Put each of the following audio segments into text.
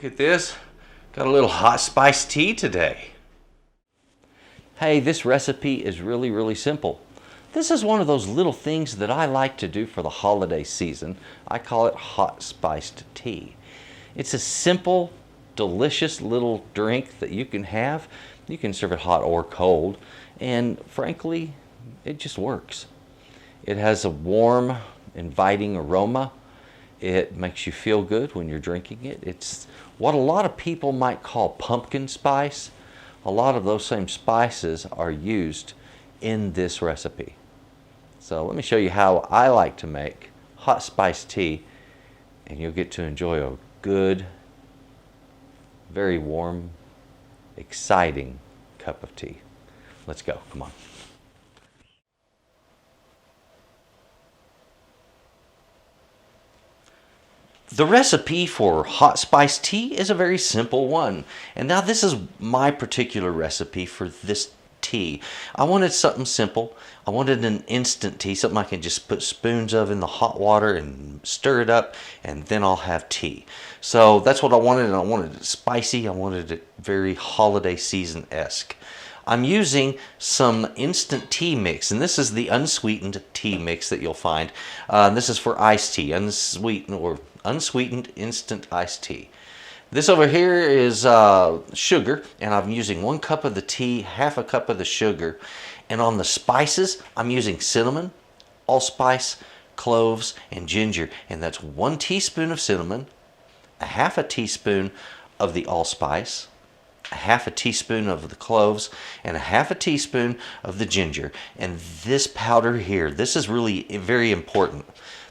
Look at this. Got a little hot spiced tea today. Hey, this recipe is really simple. This is one of those little things that I like to do for the holiday season. I call it hot spiced tea. It's a simple, delicious little drink that you can have. You can serve it hot or cold, and frankly, it just works. It has a warm, inviting aroma. It makes you feel good when you're drinking it. It's what a lot of people might call pumpkin spice. A lot of those same spices are used in this recipe. So let me show you how I like to make hot spiced tea, and you'll get to enjoy a good, very warm, exciting cup of tea. Let's go, come on. The recipe for hot spiced tea is a very simple one. And now this is my particular recipe for this tea. I wanted something simple. I wanted an instant tea, something I can just put spoons of in the hot water and stir it up, and then I'll have tea. So that's what I wanted, and I wanted it spicy. I wanted it very holiday season-esque. I'm using some instant tea mix, and this is the unsweetened tea mix that you'll find. This is for iced tea, unsweetened instant iced tea. This over here is sugar, and I'm using 1 cup of the tea, half a cup of the sugar. And on the spices, I'm using cinnamon, allspice, cloves, and ginger. And that's 1 teaspoon of cinnamon, a half a teaspoon of the allspice, a half a teaspoon of the cloves, and a half a teaspoon of the ginger. And this powder here, this is really very important.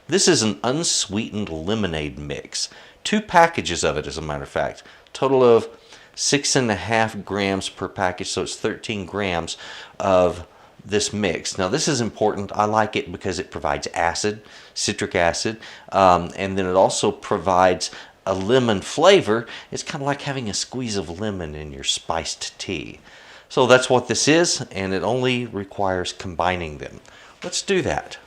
This is an unsweetened lemonade mix. 2 packages of it, as a matter of fact. Total of 6.5 grams per package, so it's 13 grams of this mix. Now this is important. I like it because it provides acid, citric acid, and then it also provides a lemon flavor. It's kind of like having a squeeze of lemon in your spiced tea. So that's what this is, and it only requires combining them. Let's do that.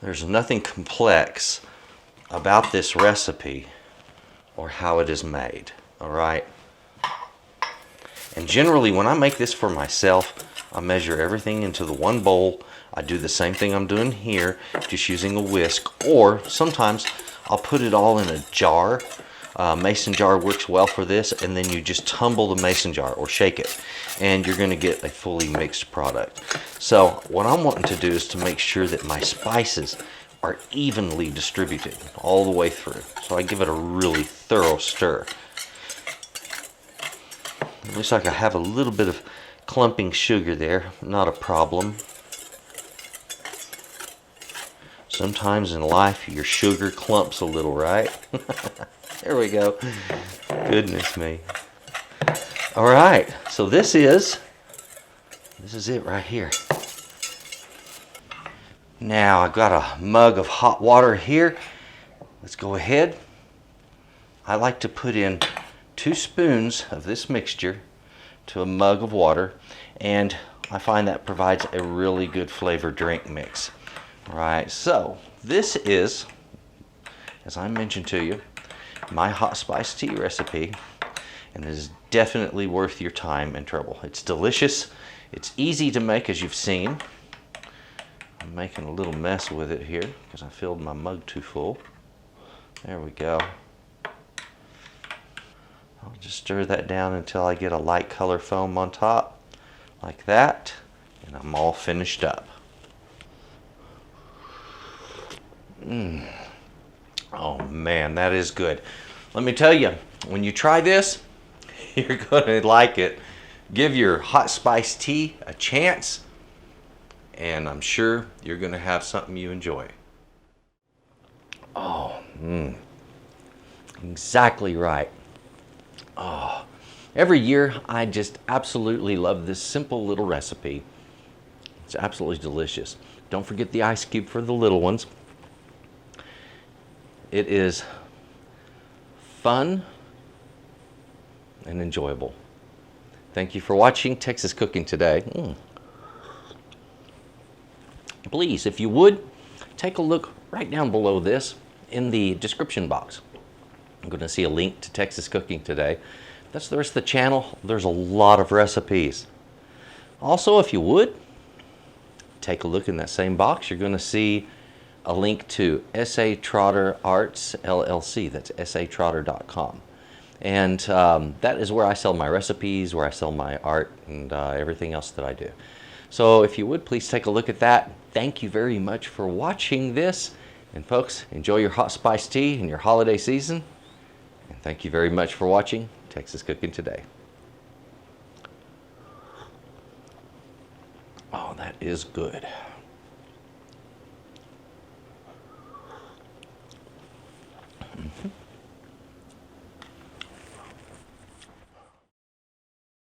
There's nothing complex about this recipe or how it is made, all right? And generally, when I make this for myself, I measure everything into the 1 bowl. I do the same thing I'm doing here, just using a whisk, or sometimes I'll put it all in a jar. Mason jar works well for this, and then you just tumble the mason jar or shake it, and you're going to get a fully mixed product. So what I'm wanting to do is to make sure that my spices are evenly distributed all the way through. So I give it a really thorough stir. It looks like I have a little bit of clumping sugar there, not a problem. Sometimes in life your sugar clumps a little, right? There we go. Goodness me. All right, so this is it right here. Now I've got a mug of hot water here. Let's go ahead. I like to put in 2 spoons of this mixture to a mug of water, and I find that provides a really good flavor drink mix. All right, so this is, as I mentioned to you, my hot spiced tea recipe, and it is definitely worth your time and trouble. It's delicious. It's easy to make, as you've seen. I'm making a little mess with it here because I filled my mug too full. There we go. I'll just stir that down until I get a light color foam on top, like that, and I'm all finished up. Oh man, that is good. Let me tell you, when you try this, you're going to like it. Give your hot spiced tea a chance, and I'm sure you're going to have something you enjoy. Oh, exactly right. Oh, every year I just absolutely love this simple little recipe. It's absolutely delicious. Don't forget the ice cube for the little ones. It is fun and enjoyable. Thank you for watching Texas Cooking Today. please, if you would, take a look right down below this in the description box. I'm going to see a link to Texas Cooking Today. That's the rest of the channel. There's a lot of recipes. Also, if you would, take a look in that same box. You're going to see a link to S.A.Trotter Arts LLC. That's S.A.Trotter.com. And that is where I sell my recipes, where I sell my art, and everything else that I do. So if you would, please take a look at that. Thank you very much for watching this. And folks, enjoy your hot spiced tea in your holiday season. And thank you very much for watching Texas Cooking Today. Oh, that is good.